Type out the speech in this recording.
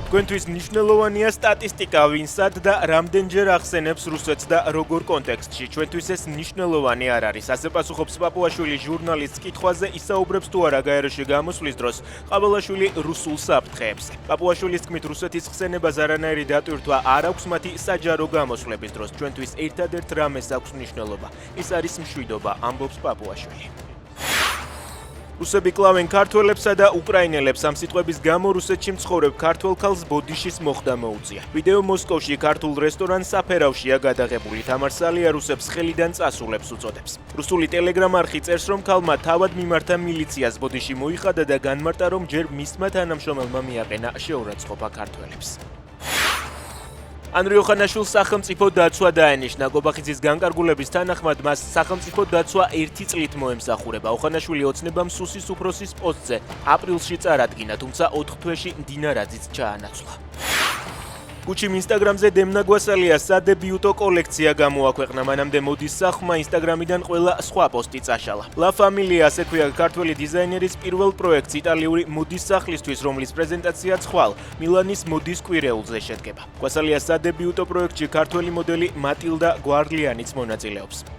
Გვენთვის მნიშვნელოვანია სტატისტიკა, ვინსად და რამდენჯერ ახსენებს რუსეთს და როგორ კონტექსტში. ჩვენთვის ეს მნიშვნელოვანი არ არის. ასე პასუხობს პაპუაშვილი ჟურნალისტს კითხვაზე, ისაუბრებს თუ არა გაეროში გამოსვლის დროს ყაბალაშვილი რუსულ საფრთხეებს. პაპუაშვილის თქმით, რუსეთის ხსენებას არანაირი დატვირთვა არ აქვს მათი საჯარო გამოსვლების დროს. ჩვენთვის ერთადერთ რამეს აქვს მნიშვნელობა. ის არის მშვიდობა, ამბობს პაპუაშვილი. რუსები კლავენ ქართველებსა და უკრაინელებს. ამ სიტყვების გამო რუსეთში მცხოვრებ ქართველ ქალს ბოდიშის მოხდა მოუწია. ვიდეო მოსკოვში ქართულ რესტორან საფერავშია გადაღებული. თამარ სალია რუსებს ხელიდან წასულებს უწოდებს. რუსული ტელეგრამ არხი წერს, რომ ქალმა თავად მიმართა მილიციას, ბოდიში მოიხადა და განმარტა, რომ ჯერ მისმა თანამშრომელმა მიაყენა შეურაცხყოფა ქართველებს. ანრი ოხანაშვილს სახელმწიფო დაცვა დაენიშნა. გობახიძის განკარგულების თანახმად მას სახელმწიფო დაცვა 1 წლით მოემსახურება. ოხანაშვილი ოცნებამ სუსის უფროსის პოსტზე აპრილში წარადგინა, თუმცა 4 თვეში დინარაძიც ჩაანაცვლა. გუჩიმ ინსტაგრამზე დემნა გვასალიას სადებიუტო კოლექცია გამოაქვეყნა. მანამდე მოდის სახმა ინსტაგრამიდან ყველა სხვა პოსტი წაშალა. ლა ფამილია, ასე ქვია ქართველი დიზაინერის პირველ პროექტს იტალიური მოდის სახლისთვის, რომლის პრეზენტაციაც ხვალ მილანის მოდის კვირეულზე შედგება. გვასალიას სადებიუტო პროექტში ქართველი მოდელი მატილდა გვარლიანიც მონაწილეობს.